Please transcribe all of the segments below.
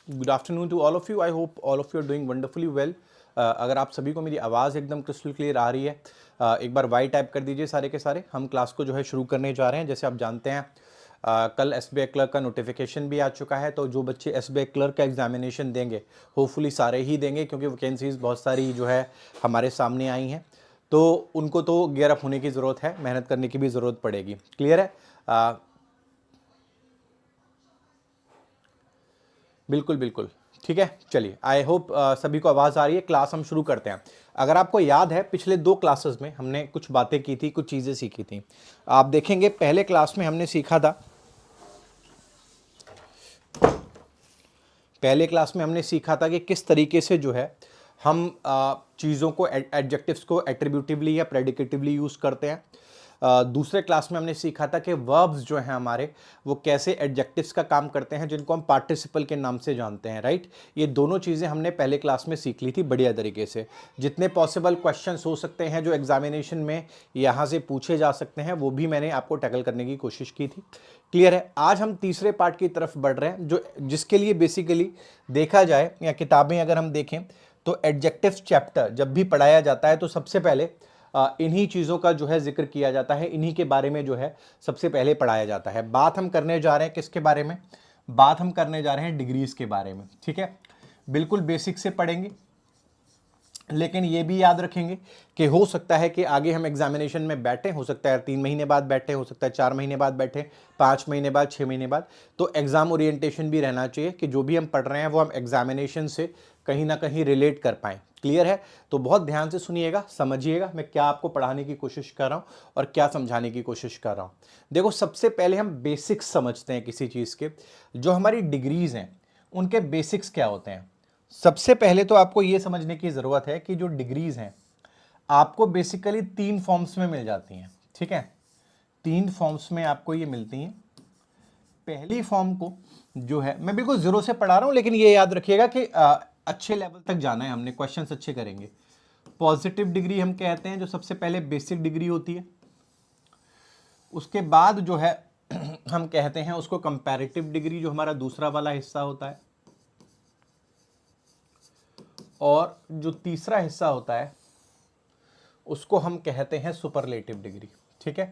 Good afternoon to all of you. I hope all of you are doing wonderfully well. अगर आप सभी को मेरी आवाज़ एकदम क्रिस्टल क्लियर आ रही है, एक बार वाई टाइप कर दीजिए सारे के सारे। हम क्लास को जो है शुरू करने जा रहे हैं। जैसे आप जानते हैं कल एसबीआई क्लर्क का नोटिफिकेशन भी आ चुका है, तो जो बच्चे एसबीआई क्लर्क का एग्जामिनेशन देंगे होपफुली सारे ही देंगे, क्योंकि वैकेंसीज बहुत सारी जो है हमारे सामने आई हैं, तो उनको तो गियर अप होने की ज़रूरत है, मेहनत करने की भी ज़रूरत पड़ेगी। क्लियर है? बिल्कुल बिल्कुल ठीक है। चलिए, आई होप सभी को आवाज़ आ रही है। क्लास हम शुरू करते हैं। अगर आपको याद है, पिछले 2 क्लासेस में हमने कुछ बातें की थी, कुछ चीज़ें सीखी थी। आप देखेंगे पहले क्लास में हमने सीखा था, पहले क्लास में हमने सीखा था कि किस तरीके से जो है हम चीज़ों को, एडजेक्टिव्स को एट्रीब्यूटिवली या प्रेडिकेटिवली यूज़ करते हैं। दूसरे क्लास में हमने सीखा था कि वर्ब्स जो हैं हमारे, वो कैसे एडजेक्टिव्स का काम करते हैं, जिनको हम पार्टिसिपल के नाम से जानते हैं, राइट। ये दोनों चीज़ें हमने पहले क्लास में सीख ली थी बढ़िया तरीके से। जितने पॉसिबल क्वेश्चंस हो सकते हैं जो एग्जामिनेशन में यहाँ से पूछे जा सकते हैं, वो भी मैंने आपको टैकल करने की कोशिश की थी। क्लियर है? आज हम तीसरे पार्ट की तरफ बढ़ रहे हैं, जो जिसके लिए बेसिकली देखा जाए या किताबें अगर हम देखें तो एडजेक्टिव्स चैप्टर जब भी पढ़ाया जाता है तो सबसे पहले इन्हीं चीज़ों का जो है जिक्र किया जाता है, इन्हीं के बारे में जो है सबसे पहले पढ़ाया जाता है। बात हम करने जा रहे हैं किसके बारे में? बात हम करने जा रहे हैं डिग्रीज के बारे में। ठीक है, बिल्कुल बेसिक से पढ़ेंगे, लेकिन ये भी याद रखेंगे कि हो सकता है कि आगे हम एग्जामिनेशन में बैठे, हो सकता है 3 महीने बाद बैठे, हो सकता है 4 महीने बाद बैठे, 5 महीने बाद, 6 महीने बाद। तो एग्जाम ओरिएंटेशन भी रहना चाहिए कि जो भी हम पढ़ रहे हैं वो हम एग्जामिनेशन से कहीं ना कहीं रिलेट कर पाएँ। क्लियर है? तो बहुत ध्यान से सुनिएगा, समझिएगा मैं क्या आपको पढ़ाने की कोशिश कर रहा हूँ और क्या समझाने की कोशिश कर रहा हूँ। देखो, सबसे पहले हम बेसिक्स समझते हैं किसी चीज़ के। जो हमारी डिग्रीज हैं उनके बेसिक्स क्या होते हैं। सबसे पहले तो आपको यह समझने की ज़रूरत है कि जो डिग्रीज हैं आपको बेसिकली 3 फॉर्म्स में मिल जाती हैं। ठीक है, 3 फॉर्म्स में आपको ये मिलती हैं। पहली फॉर्म को जो है, मैं बिल्कुल जीरो से पढ़ा रहा हूं, लेकिन ये याद रखिएगा कि अच्छे लेवल तक जाना है हमने, क्वेश्चंस अच्छे करेंगे। पॉजिटिव डिग्री हम कहते हैं, जो सबसे पहले बेसिक डिग्री होती है। उसके बाद जो है हम कहते हैं उसको कंपैरेटिव डिग्री, जो हमारा दूसरा वाला हिस्सा होता है। और जो तीसरा हिस्सा होता है उसको हम कहते हैं सुपरलेटिव डिग्री। ठीक है,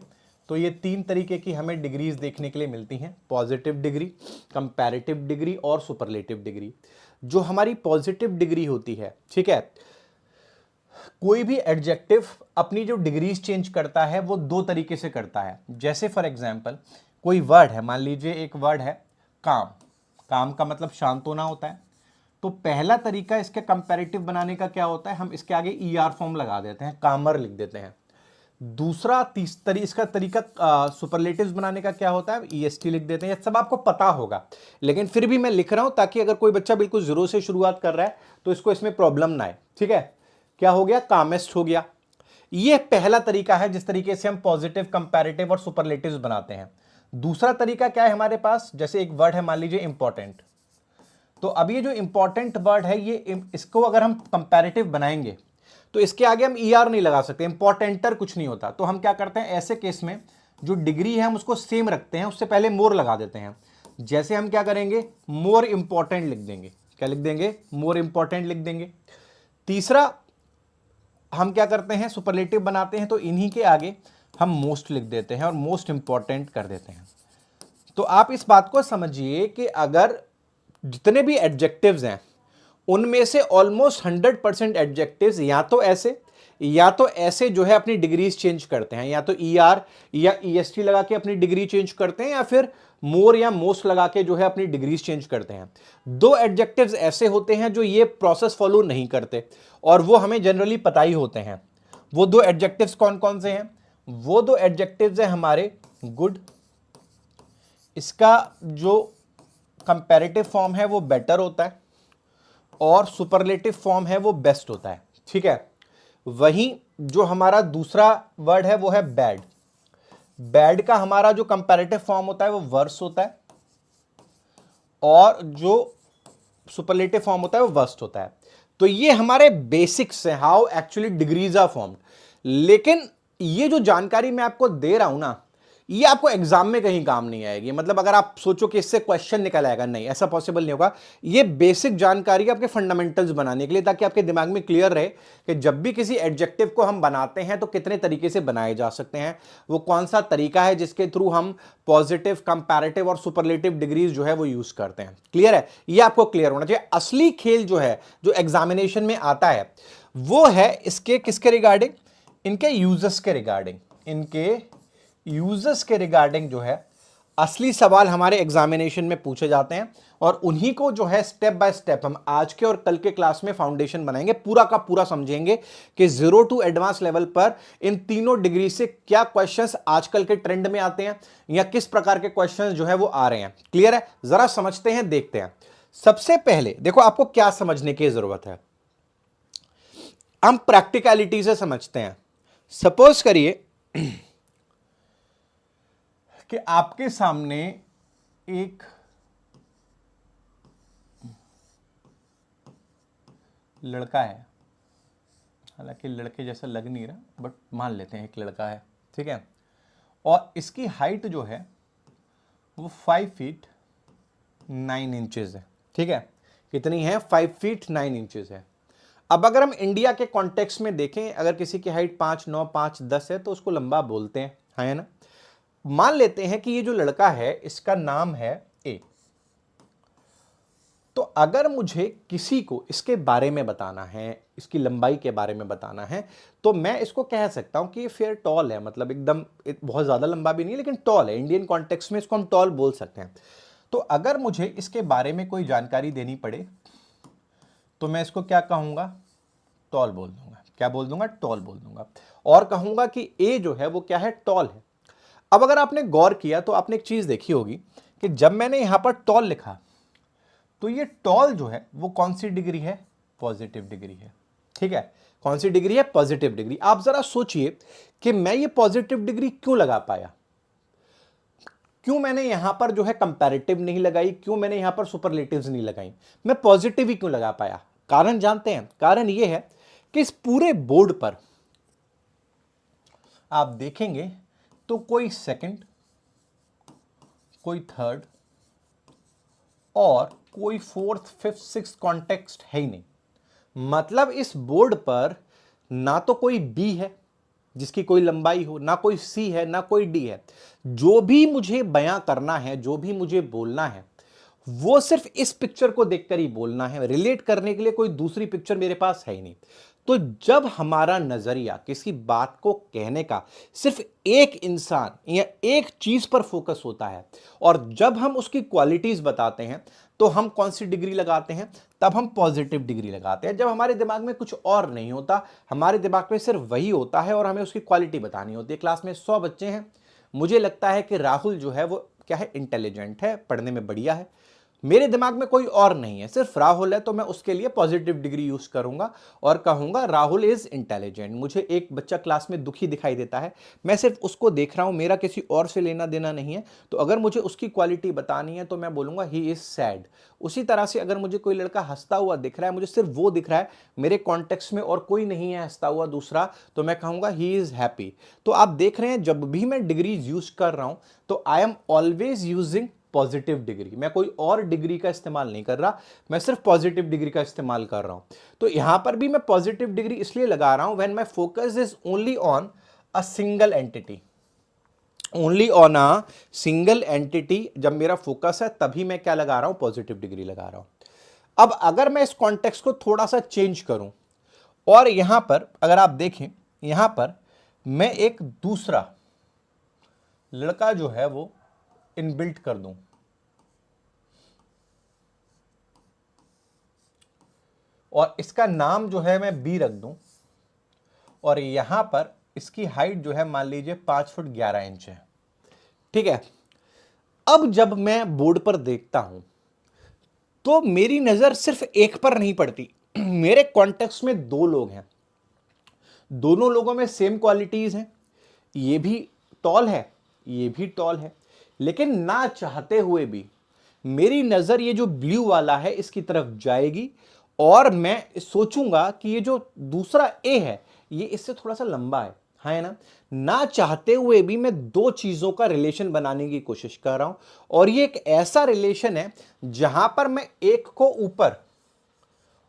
तो ये 3 तरीके की हमें डिग्रीज देखने के लिए मिलती हैं, पॉजिटिव डिग्री, कंपैरेटिव डिग्री और सुपरलेटिव डिग्री। जो हमारी पॉजिटिव डिग्री होती है, ठीक है, कोई भी एडजेक्टिव अपनी जो डिग्रीज चेंज करता है वो 2 तरीके से करता है। जैसे फॉर एग्जांपल कोई वर्ड है, मान लीजिए एक वर्ड है काम। काम का मतलब शांत होना होता है। तो पहला तरीका इसके कंपैरेटिव बनाने का क्या होता है, हम इसके आगे ईआर फॉर्म लगा देते हैं, कामर लिख देते हैं। दूसरा इसका तरीका सुपरलेटिव्स बनाने का क्या होता है, ईएसटी लिख देते हैं। ये सब आपको पता होगा, लेकिन फिर भी मैं लिख रहा हूं ताकि अगर कोई बच्चा बिल्कुल जीरो से शुरुआत कर रहा है तो इसको इसमें प्रॉब्लम ना आए। ठीक है, क्या हो गया, कामेस्ट हो गया। ये पहला तरीका है जिस तरीके से हम पॉजिटिव, कंपैरेटिव और सुपरलेटिव्स बनाते हैं। दूसरा तरीका क्या है हमारे पास, जैसे एक वर्ड है मान लीजिए इंपॉर्टेंट। तो अब ये जो इंपॉर्टेंट वर्ड है, ये इसको अगर हम कंपैरेटिव बनाएंगे तो इसके आगे हम ईआर नहीं लगा सकते, इंपॉर्टेंटर कुछ नहीं होता। तो हम क्या करते हैं, ऐसे केस में जो डिग्री है हम उसको सेम रखते हैं, उससे पहले मोर लगा देते हैं। जैसे हम क्या करेंगे, मोर इंपॉर्टेंट लिख देंगे। क्या लिख देंगे, मोर इंपॉर्टेंट लिख देंगे। तीसरा हम क्या करते हैं, सुपरलेटिव बनाते हैं, तो इन्हीं के आगे हम मोस्ट लिख देते हैं और मोस्ट इंपॉर्टेंट कर देते हैं। तो आप इस बात को समझिए कि अगर जितने भी एडजेक्टिव्स हैं उनमें से ऑलमोस्ट 100% एडजेक्टिव्स या तो ऐसे जो है अपनी डिग्रीज चेंज करते हैं, या तो ईआर या ईएसटी लगा के अपनी डिग्री चेंज करते हैं, या फिर मोर या मोस्ट लगा के जो है अपनी डिग्रीज चेंज करते हैं। 2 एडजेक्टिव्स ऐसे होते हैं जो ये प्रोसेस फॉलो नहीं करते, और वो हमें जनरली पता ही होते हैं। वो 2 एडजेक्टिव्स कौन कौन से हैं? वो 2 एडजेक्टिव्स हैं हमारे गुड, इसका जो कंपैरेटिव फॉर्म है वो बेटर होता है, और सुपरलेटिव फॉर्म है वो बेस्ट होता है। ठीक है, वहीं जो हमारा दूसरा वर्ड है वो है बैड। बैड का हमारा जो कंपैरेटिव फॉर्म होता है वो वर्स होता है, और जो सुपरलेटिव फॉर्म होता है वो वर्स्ट होता है। तो ये हमारे बेसिक्स हैं, how actually degrees are formed. लेकिन ये जो जानकारी मैं आपको दे रहा हूं ना, ये आपको एग्जाम में कहीं काम नहीं आएगी। मतलब अगर आप सोचो कि इससे क्वेश्चन निकल आएगा, नहीं, ऐसा पॉसिबल नहीं होगा। ये बेसिक जानकारी आपके फंडामेंटल्स बनाने के लिए, ताकि आपके दिमाग में क्लियर रहे कि जब भी किसी एडजेक्टिव को हम बनाते हैं तो कितने तरीके से बनाए जा सकते हैं, वो कौन सा तरीका है जिसके थ्रू हम पॉजिटिव, कंपैरेटिव और सुपरलेटिव डिग्रीज जो है वो यूज करते हैं। क्लियर है? ये आपको क्लियर होना चाहिए। असली खेल जो है, जो एग्जामिनेशन में आता है, वो है इसके किसके रिगार्डिंग, इनके यूजर्स के रिगार्डिंग, इनके यूजर्स के रिगार्डिंग जो है असली सवाल हमारे एग्जामिनेशन में पूछे जाते हैं। और उन्हीं को जो है स्टेप बाय स्टेप हम आज के और कल के क्लास में फाउंडेशन बनाएंगे, पूरा का पूरा समझेंगे कि 0 टू एडवांस लेवल पर इन तीनों डिग्री से क्या क्वेश्चंस आजकल के ट्रेंड में आते हैं, या किस प्रकार के क्वेश्चंस जो है वो आ रहे हैं। क्लियर है? जरा समझते हैं, देखते हैं। सबसे पहले देखो, आपको क्या समझने की जरूरत है, हम प्रैक्टिकलिटी से समझते हैं। सपोज करिए कि आपके सामने एक लड़का है, हालांकि लड़के जैसा लग नहीं रहा, बट मान लेते हैं एक लड़का है, ठीक है, और इसकी हाइट जो है वो 5 फीट 9 इंचेस है। ठीक है, कितनी है? 5 फीट 9 इंचेस है। अब अगर हम इंडिया के कॉन्टेक्स्ट में देखें, अगर किसी की हाइट 5, 9, 5, 10 है तो उसको लंबा बोलते हैं, है ना। मान लेते हैं कि ये जो लड़का है इसका नाम है ए। तो अगर मुझे किसी को इसके बारे में बताना है, इसकी लंबाई के बारे में बताना है, तो मैं इसको कह सकता हूं कि ये फेयर टॉल है, मतलब एकदम बहुत ज्यादा लंबा भी नहीं है लेकिन टॉल है। इंडियन कॉन्टेक्स्ट में इसको हम टॉल बोल सकते हैं। तो अगर मुझे इसके बारे में कोई जानकारी देनी पड़े तो मैं इसको क्या कहूंगा? टॉल बोल दूंगा। क्या बोल दूंगा? टॉल बोल दूंगा। और कहूंगा कि ए जो है वो क्या है? टॉल है। अब अगर आपने गौर किया तो आपने एक चीज देखी होगी कि जब मैंने यहां पर टॉल लिखा तो ये टॉल जो है वो कौन सी डिग्री है? पॉजिटिव डिग्री है। ठीक है, कौन सी डिग्री है? Positive degree. आप जरा सोचिए कि मैं ये पॉजिटिव डिग्री क्यों लगा पाया, क्यों मैंने यहां पर जो है कंपैरेटिव नहीं लगाई, क्यों मैंने यहां पर सुपरलेटिव्स नहीं लगाई, मैं पॉजिटिव ही क्यों लगा पाया? कारण जानते हैं? कारण ये है कि इस पूरे बोर्ड पर आप देखेंगे तो कोई सेकंड, कोई थर्ड और कोई फोर्थ, फिफ्थ, सिक्स्थ कॉन्टेक्स्ट है ही नहीं। मतलब इस बोर्ड पर ना तो कोई बी है जिसकी कोई लंबाई हो, ना कोई सी है, ना कोई डी है। जो भी मुझे बयां करना है, जो भी मुझे बोलना है, वो सिर्फ इस पिक्चर को देखकर ही बोलना है। रिलेट करने के लिए कोई दूसरी पिक्चर मेरे पास है ही नहीं। तो जब हमारा नजरिया किसी बात को कहने का सिर्फ एक इंसान या एक चीज पर फोकस होता है, और जब हम उसकी क्वालिटीज बताते हैं तो हम कौन सी डिग्री लगाते हैं? तब हम पॉजिटिव डिग्री लगाते हैं। जब हमारे दिमाग में कुछ और नहीं होता, हमारे दिमाग में सिर्फ वही होता है और हमें उसकी क्वालिटी बतानी होती है। क्लास में 100 बच्चे हैं, मुझे लगता है कि राहुल जो है वो क्या है? इंटेलिजेंट है, पढ़ने में बढ़िया है। मेरे दिमाग में कोई और नहीं है, सिर्फ राहुल है, तो मैं उसके लिए पॉजिटिव डिग्री यूज करूंगा और कहूंगा राहुल इज इंटेलिजेंट। मुझे एक बच्चा क्लास में दुखी दिखाई देता है, मैं सिर्फ उसको देख रहा हूं, मेरा किसी और से लेना देना नहीं है। तो अगर मुझे उसकी क्वालिटी बतानी है तो मैं बोलूंगा ही इज सैड। उसी तरह से अगर मुझे कोई लड़का हंसता हुआ दिख रहा है, मुझे सिर्फ वो दिख रहा है, मेरे कॉन्टेक्स्ट में और कोई नहीं है हंसता हुआ दूसरा, तो मैं कहूंगा ही इज हैप्पी। तो आप देख रहे हैं जब भी मैं डिग्रीज यूज कर रहा हूं तो I am always using positive degree. मैं कोई और डिग्री का इस्तेमाल नहीं कर रहा, मैं सिर्फ पॉजिटिव डिग्री का इस्तेमाल कर रहा हूं। तो यहां पर भी मैं पॉजिटिव डिग्री इसलिए लगा रहा हूं when my focus is only on a single entity, only on a single entity. जब मेरा फोकस है तभी मैं क्या लगा रहा हूं? पॉजिटिव डिग्री लगा रहा हूं। अब अगर मैं इस कॉन्टेक्स्ट को थोड़ा सा चेंज करूं और यहां पर अगर आप देखें, यहां पर मैं एक दूसरा लड़का जो है वो इनबिल्ट कर दूं, और इसका नाम जो है मैं बी रख दूं, और यहां पर इसकी हाइट जो है मान लीजिए 5 फुट 11 इंच है। ठीक है, अब जब मैं बोर्ड पर देखता हूं तो मेरी नजर सिर्फ एक पर नहीं पड़ती। मेरे कॉन्टेक्स्ट में दो लोग हैं, दोनों लोगों में सेम क्वालिटीज हैं, ये भी टॉल है, ये भी टॉल है, लेकिन ना चाहते हुए भी मेरी नजर ये जो ब्लू वाला है इसकी तरफ जाएगी, और मैं सोचूंगा कि ये जो दूसरा ए है ये इससे थोड़ा सा लंबा है, है ना चाहते हुए भी मैं दो चीजों का रिलेशन बनाने की कोशिश कर रहा हूं, और ये एक ऐसा रिलेशन है जहां पर मैं एक को ऊपर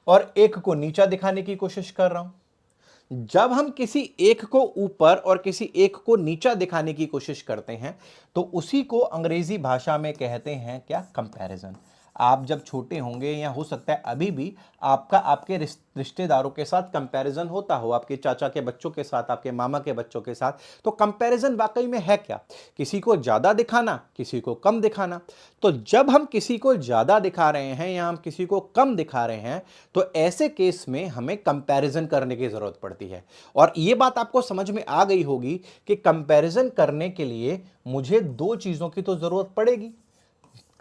और एक को नीचा दिखाने की कोशिश कर रहा हूं। जब हम किसी एक को ऊपर और किसी एक को नीचा दिखाने की कोशिश करते हैं तो उसी को अंग्रेजी भाषा में कहते हैं क्या, कंपैरिजन। आप जब छोटे होंगे या हो सकता है अभी भी आपका आपके रिश्तेदारों के साथ कंपैरिजन होता हो, आपके चाचा के बच्चों के साथ, आपके मामा के बच्चों के साथ, तो कंपैरिजन वाकई में है क्या, किसी को ज्यादा दिखाना, किसी को कम दिखाना। तो जब हम किसी को ज्यादा दिखा रहे हैं या हम किसी को कम दिखा रहे हैं तो ऐसे केस में हमें कंपैरिजन करने की जरूरत पड़ती है। और यह बात आपको समझ में आ गई होगी कि कंपैरिजन करने के लिए मुझे दो चीजों की तो जरूरत पड़ेगी,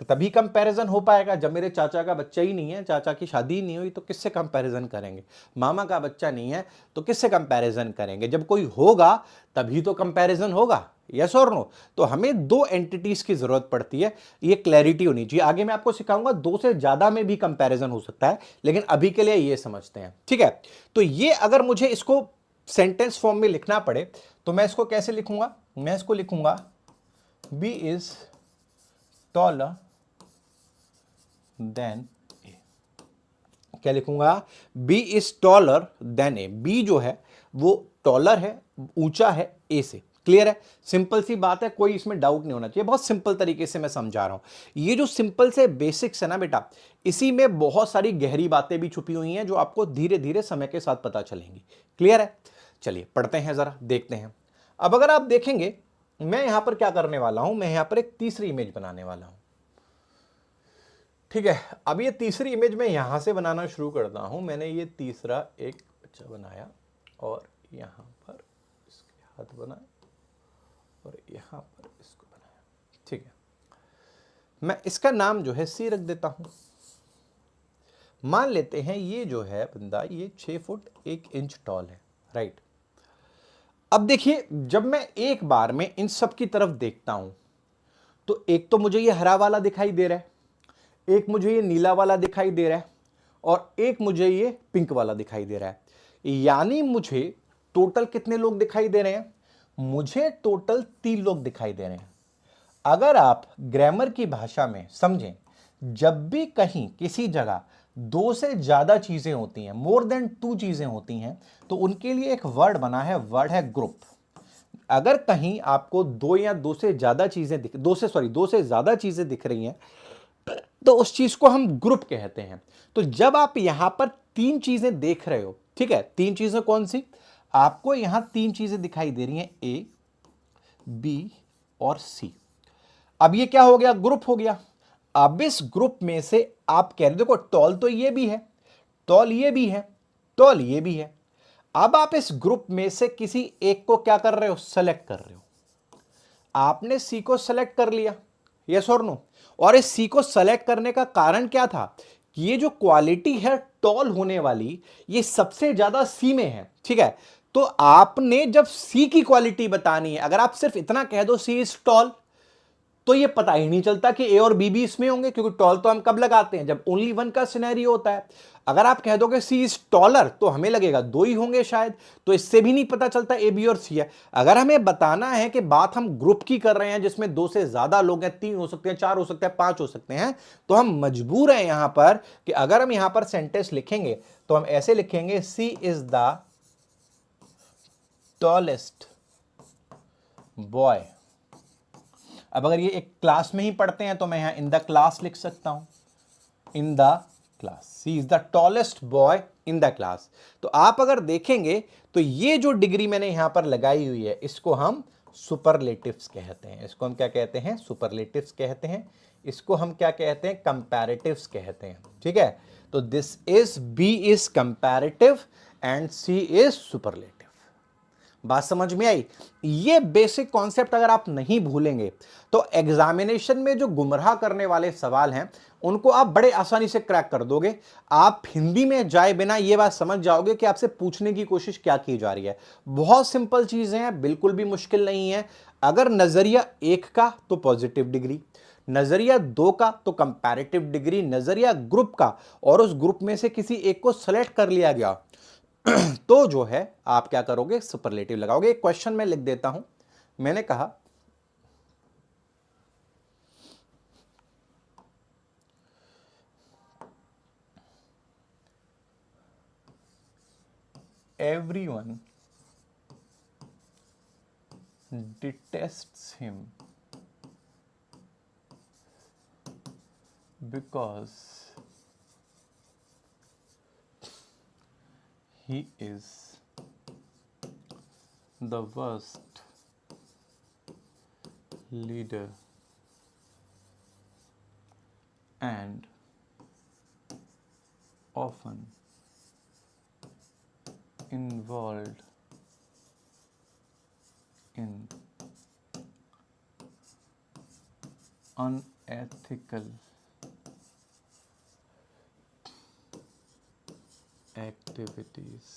तभी कंपैरिजन हो पाएगा। जब मेरे चाचा का बच्चा ही नहीं है, चाचा की शादी ही नहीं हुई, तो किससे कंपैरिजन करेंगे। मामा का बच्चा नहीं है तो किससे कंपैरिजन करेंगे। जब कोई होगा तभी तो कंपैरिजन होगा, यस और नो। तो हमें दो एंटिटीज की जरूरत पड़ती है, ये क्लैरिटी होनी चाहिए। आगे मैं आपको सिखाऊंगा दो से ज्यादा में भी कंपैरिजन हो सकता है, लेकिन अभी के लिए ये समझते हैं, ठीक है। तो ये अगर मुझे इसको सेंटेंस फॉर्म में लिखना पड़े तो मैं इसको कैसे लिखूंगा, मैं इसको लिखूंगा B is taller than A. क्या लिखूंगा, B is taller than A. B जो है वो टॉलर है, ऊंचा है ए से। क्लियर है, सिंपल सी बात है, कोई इसमें डाउट नहीं होना चाहिए। बहुत सिंपल तरीके से मैं समझा रहा हूं। ये जो सिंपल से बेसिक्स है ना बेटा, इसी में बहुत सारी गहरी बातें भी छुपी हुई हैं जो आपको धीरे धीरे समय के साथ पता चलेंगी। क्लियर है, चलिए पढ़ते हैं, जरा देखते हैं। अब अगर आप देखेंगे मैं यहां पर क्या करने वाला हूं, मैं यहां पर एक तीसरी इमेज बनाने वाला हूं, ठीक है। अब ये तीसरी इमेज मैं यहां से बनाना शुरू करता हूं। मैंने ये तीसरा एक बच्चा बनाया और यहां पर इसके हाथ बनाए और यहां पर इसको बनाया, ठीक है। मैं इसका नाम जो है सी रख देता हूं। मान लेते हैं ये जो है बंदा ये 6 फुट 1 इंच टॉल है, राइट। अब देखिए जब मैं एक बार में इन सब की तरफ देखता हूं तो एक तो मुझे ये हरा वाला दिखाई दे रहा है, एक मुझे ये नीला वाला दिखाई दे रहा है और एक मुझे ये पिंक वाला दिखाई दे रहा है। यानी मुझे टोटल कितने लोग दिखाई दे रहे हैं, मुझे टोटल 3 लोग दिखाई दे रहे हैं। अगर आप ग्रामर की भाषा में समझें, जब भी कहीं किसी जगह दो से ज्यादा चीजें होती हैं, मोर देन 2 चीजें होती हैं, तो उनके लिए एक वर्ड बना है, वर्ड है ग्रुप। अगर कहीं आपको दो या दो से ज्यादा चीजें दो से ज्यादा चीजें दिख रही हैं तो उस चीज को हम ग्रुप कहते हैं। तो जब आप यहां पर 3 चीजें देख रहे हो, ठीक है, 3 चीजें कौन सी, आपको यहां 3 चीजें दिखाई दे रही हैं, ए बी और सी। अब ये क्या हो गया, ग्रुप हो गया। अब इस ग्रुप में से आप कह रहे हो देखो टॉल तो ये भी है, टॉल ये भी है, टॉल ये भी है। अब आप इस ग्रुप में से किसी एक को क्या कर रहे हो, सेलेक्ट कर रहे हो। आपने सी को सेलेक्ट कर लिया, यस और नो। और इस सी को सेलेक्ट करने का कारण क्या था कि ये जो क्वालिटी है टॉल होने वाली, ये सबसे ज्यादा सी में है, ठीक है। तो आपने जब सी की क्वालिटी बतानी है, अगर आप सिर्फ इतना कह दो सी इज टॉल, तो ये पता ही नहीं चलता कि ए और बी भी इसमें होंगे, क्योंकि टॉल तो हम कब लगाते हैं, जब ओनली वन का सिनेरियो होता है। अगर आप कह दोगे सी इज टॉलर तो हमें लगेगा 2 ही होंगे शायद, तो इससे भी नहीं पता चलता ए बी और सी है। अगर हमें बताना है कि बात हम ग्रुप की कर रहे हैं जिसमें 2 से ज्यादा लोग हैं, 3 हो सकते हैं, 4 हो सकते हैं, 5 हो सकते हैं, तो हम मजबूर हैं यहां पर कि अगर हम यहां पर सेंटेंस लिखेंगे तो हम ऐसे लिखेंगे, सी इज द टॉलेस्ट बॉय। अब अगर ये एक क्लास में ही पढ़ते हैं तो मैं यहां इन द क्लास लिख सकता हूं, in the class, C is the tallest boy in the class. तो आप अगर देखेंगे तो ये जो डिग्री मैंने यहां पर लगाई हुई है इसको हम सुपरलेटिव्स कहते हैं। इसको हम क्या कहते हैं, सुपरलेटिव्स कहते हैं। इसको हम क्या कहते हैं, कंपैरेटिव्स कहते हैं, ठीक है। तो this is, B is comparative and C is superlative. बात समझ में आई। ये बेसिक कॉन्सेप्ट अगर आप नहीं भूलेंगे तो एग्जामिनेशन में जो गुमराह करने वाले सवाल हैं उनको आप बड़े आसानी से क्रैक कर दोगे। आप हिंदी में जाए बिना ये बात समझ जाओगे कि आपसे पूछने की कोशिश क्या की जा रही है। बहुत सिंपल चीजें हैं, बिल्कुल भी मुश्किल नहीं है। अगर नजरिया 1 का तो पॉजिटिव डिग्री, नजरिया 2 का तो कंपैरेटिव डिग्री, नजरिया ग्रुप का और उस ग्रुप में से किसी एक को सेलेक्ट कर लिया गया तो जो है आप क्या करोगे, सुपरलेटिव लगाओगे। एक क्वेश्चन में लिख देता हूं, मैंने कहा everyone detests him because he is the worst leader and often involved in unethical activities।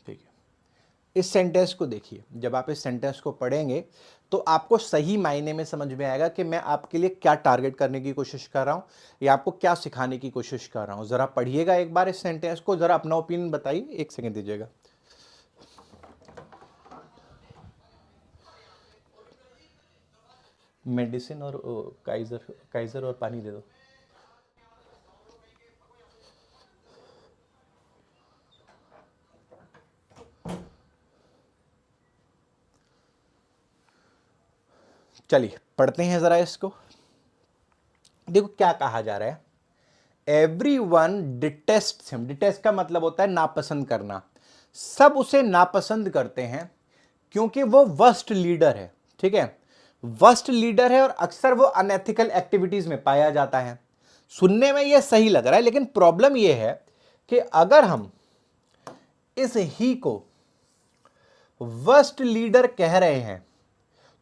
ठीक है, इस सेंटेंस को देखिए, जब आप इस सेंटेंस को पढ़ेंगे तो आपको सही मायने में समझ में आएगा कि मैं आपके लिए क्या टारगेट करने की कोशिश कर रहा हूं या आपको क्या सिखाने की कोशिश कर रहा हूं। जरा पढ़िएगा एक बार इस सेंटेंस को, जरा अपना ओपिनियन बताइए, एक सेकंड दीजिएगा। मेडिसिन और काइजर काइजर और पानी दे दो। चलिए पढ़ते हैं जरा इसको। देखो क्या कहा जा रहा है, every one detest him. Detest का मतलब होता है नापसंद करना। सब उसे नापसंद करते हैं क्योंकि वो वर्स्ट लीडर है। ठीक है, वर्स्ट लीडर है और अक्सर वो अनएथिकल एक्टिविटीज में पाया जाता है। सुनने में ये सही लग रहा है, लेकिन प्रॉब्लम ये है कि अगर हम इस ही को वर्स्ट लीडर कह रहे हैं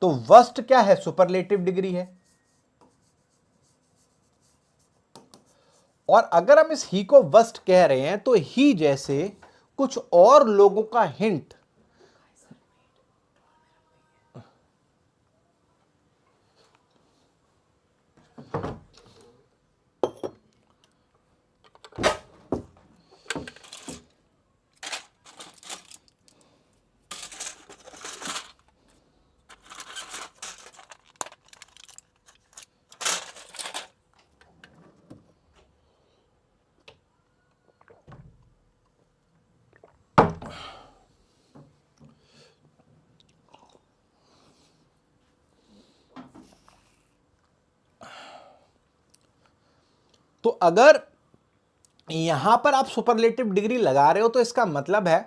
तो वर्स्ट क्या है, सुपरलेटिव डिग्री है। और अगर हम इस ही को वर्स्ट कह रहे हैं तो ही जैसे कुछ और लोगों का हिंट तो अगर यहां पर आप सुपरलेटिव डिग्री लगा रहे हो तो इसका मतलब है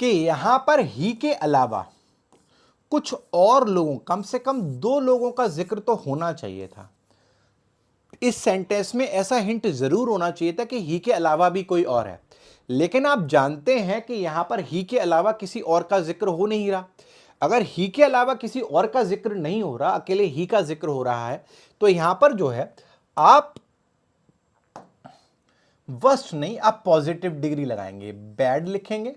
कि यहां पर ही के अलावा कुछ और लोगों, कम से कम दो लोगों का जिक्र तो होना चाहिए था। इस सेंटेंस में ऐसा हिंट जरूर होना चाहिए था कि ही के अलावा भी कोई और है, लेकिन आप जानते हैं कि यहां पर ही के अलावा किसी और का जिक्र हो नहीं रहा। अगर ही के अलावा किसी और का जिक्र नहीं हो रहा, अकेले ही का जिक्र हो रहा है, तो यहां पर जो है आप वर्स्ट नहीं, आप पॉजिटिव डिग्री लगाएंगे, बैड लिखेंगे।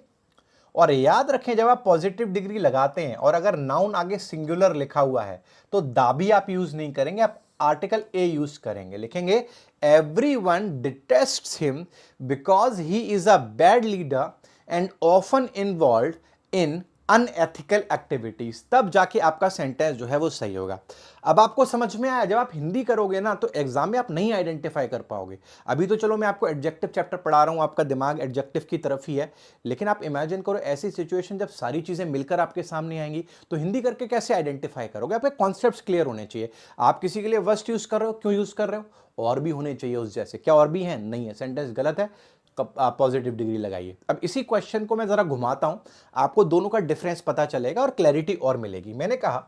और याद रखें, जब आप पॉजिटिव डिग्री लगाते हैं और अगर नाउन आगे सिंगुलर लिखा हुआ है तो दा भी आप यूज नहीं करेंगे, आप आर्टिकल ए यूज करेंगे। लिखेंगे everyone detests him because he is a bad leader and often involve in unethical activities. तब जाके आपका सेंटेंस जो है वो सही होगा। अब आपको समझ में आया, जब आप हिंदी करोगे ना तो एग्जाम में आप नहीं आइडेंटिफाई कर पाओगे। अभी तो चलो मैं आपको एडजेक्टिव चैप्टर पढ़ा रहा हूं, आपका दिमाग एडजेक्टिव की तरफ ही है, लेकिन आप इमेजिन करो ऐसी सिचुएशन जब सारी चीजें मिलकर आपके सामने आएंगी तो हिंदी करके कैसे आइडेंटिफाई करोगे। आपके कॉन्सेप्ट्स क्लियर होने चाहिए। आप किसी के लिए वर्स्ट यूज कर रहे हो, क्यों यूज कर रहे हो, और भी होने चाहिए उस जैसे। क्या और भी है? नहीं है, सेंटेंस गलत है, आप पॉजिटिव डिग्री लगाइए। अब इसी क्वेश्चन को मैं जरा घुमाता हूं, आपको दोनों का डिफरेंस पता चलेगा और क्लैरिटी और मिलेगी। मैंने कहा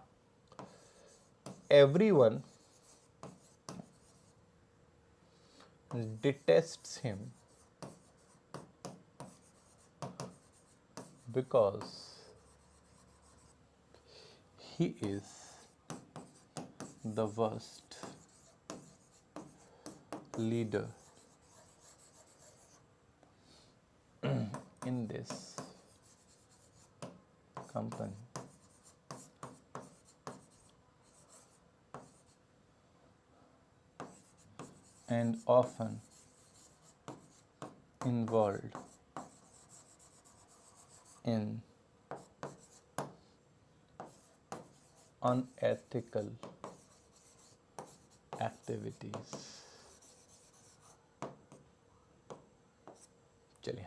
everyone detests him because he is the worst leader in this company and often involved in unethical activities। चलिए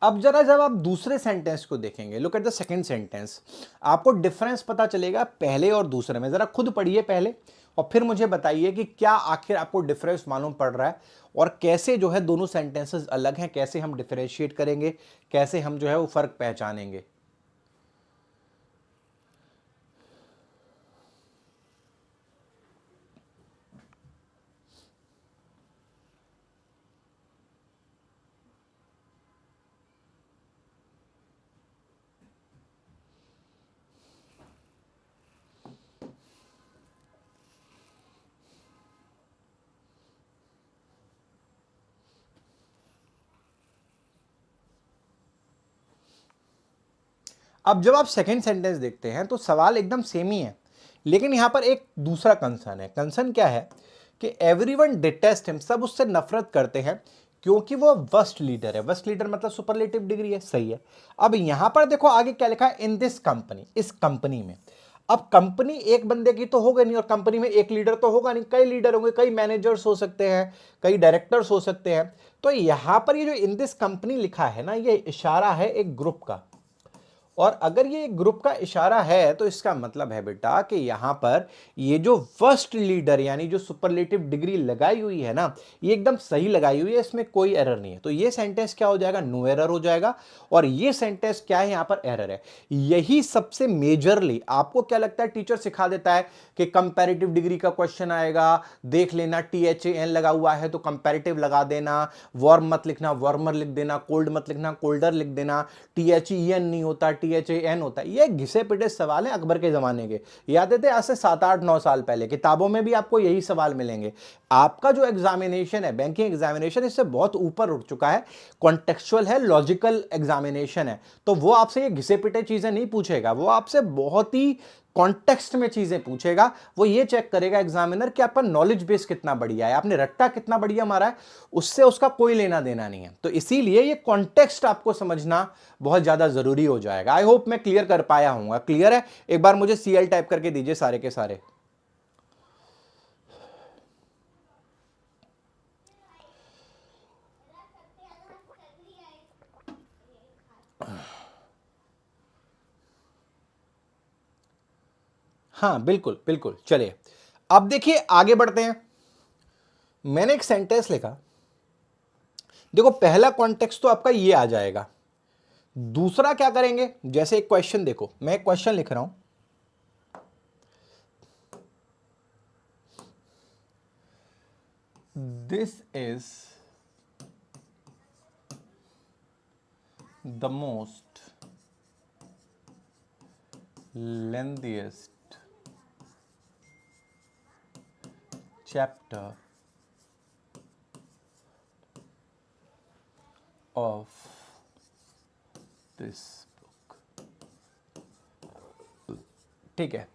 अब जरा जब आप दूसरे सेंटेंस को देखेंगे, look at the second sentence, आपको डिफरेंस पता चलेगा पहले और दूसरे में। जरा खुद पढ़िए पहले और फिर मुझे बताइए कि क्या आखिर आपको डिफरेंस मालूम पड़ रहा है और कैसे जो है दोनों सेंटेंसेस अलग हैं, कैसे हम डिफरेंशिएट करेंगे, कैसे हम जो है वो फर्क पहचानेंगे। अब जब आप सेकंड सेंटेंस देखते हैं तो सवाल एकदम सेम ही है, लेकिन यहां पर एक दूसरा कंसर्न है। कंसर्न क्या है कि एवरीवन डिटेस्ट हिम, सब उससे नफरत करते हैं क्योंकि वो वर्स्ट लीडर है। वर्स्ट लीडर मतलब सुपरलेटिव डिग्री है, सही है। अब यहां पर देखो आगे क्या लिखा है, इन दिस कंपनी, इस कंपनी में। अब कंपनी एक बंदे की तो होगा नहीं और कंपनी में एक लीडर तो होगा नहीं, कई लीडर होंगे, कई मैनेजर्स हो सकते हैं, कई डायरेक्टर्स हो सकते हैं। तो यहां पर ये जो इन दिस कंपनी लिखा है ना, ये इशारा है एक ग्रुप का। और अगर ये ग्रुप का इशारा है तो इसका मतलब है बेटा कि यहां पर ये जो फर्स्ट लीडर यानी जो सुपरलेटिव डिग्री लगाई हुई है ना, ये एकदम सही लगाई हुई है, इसमें कोई एरर नहीं है। तो ये सेंटेंस क्या हो जाएगा, नो एरर हो जाएगा। और ये सेंटेंस क्या है, यहां पर एरर है। यही सबसे मेजरली आपको क्या लगता है टीचर सिखा देता है कि कंपैरेटिव डिग्री का क्वेश्चन आएगा, देख लेना THAN लगा हुआ है तो कंपैरेटिव लगा देना, वार्म मत लिखना वार्मर लिख देना, कोल्ड मत लिखना कोल्डर लिख देना, THEN नहीं होता THAN होता है। ये घिसे पिटे सवाल है अकबर के जमाने के, याद है आज से 7-8-9 साल पहले किताबों में भी आपको यही सवाल मिलेंगे। आपका जो एग्जामिनेशन है बैंकिंग एग्जामिनेशन, इससे बहुत ऊपर उठ चुका है, कॉन्टेक्चुअल है, लॉजिकल एग्जामिनेशन है। तो वो आपसे ये घिसे पिटे चीजें नहीं पूछेगा, वो आपसे बहुत ही कॉन्टेक्स्ट में चीजें पूछेगा। वो ये चेक करेगा एग्जामिनर कि आपका नॉलेज बेस कितना बढ़िया है, आपने रट्टा कितना बढ़िया मारा है, उससे उसका कोई लेना देना नहीं है। तो इसीलिए ये कॉन्टेक्स्ट आपको समझना बहुत ज्यादा जरूरी हो जाएगा। आई होप मैं क्लियर कर पाया हूं। क्लियर है? एक बार मुझे CL टाइप करके दीजिए सारे के सारे। हाँ बिल्कुल बिल्कुल। चलिए अब देखिए आगे बढ़ते हैं। मैंने एक सेंटेंस लिखा, देखो पहला कॉन्टेक्स्ट तो आपका ये आ जाएगा। दूसरा क्या करेंगे, जैसे एक क्वेश्चन देखो, मैं एक क्वेश्चन लिख रहा हूं, this is the most lengthiest chapter of this book। ठीक है,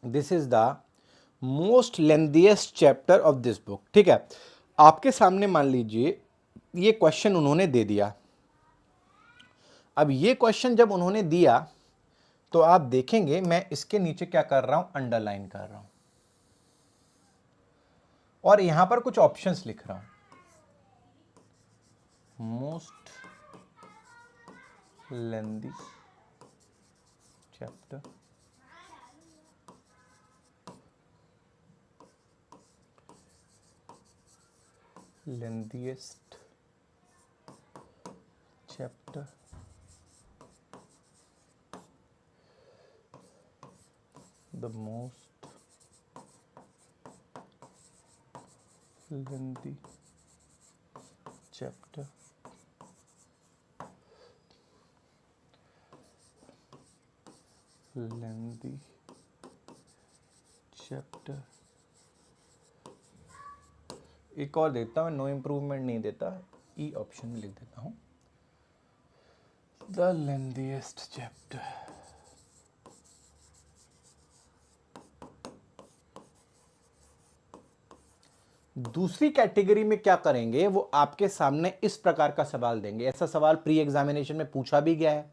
this is the most lengthiest chapter of this book. ठीक है, आपके सामने मान लीजिए ये क्वेश्चन उन्होंने दे दिया। अब ये क्वेश्चन जब उन्होंने दिया तो आप देखेंगे मैं इसके नीचे क्या कर रहा हूं, अंडरलाइन कर रहा हूं और यहां पर कुछ ऑप्शंस लिख रहा हूं। Most lengthy chapter lengthiest chapter the most lengthy chapter एक और देता हूं, नो इंप्रूवमेंट नहीं देता, ई ऑप्शन में लिख देता हूं, द लेंथीएस्ट चैप्टर दूसरी कैटेगरी में क्या करेंगे, वो आपके सामने इस प्रकार का सवाल देंगे। ऐसा सवाल प्री एग्जामिनेशन में पूछा भी गया है।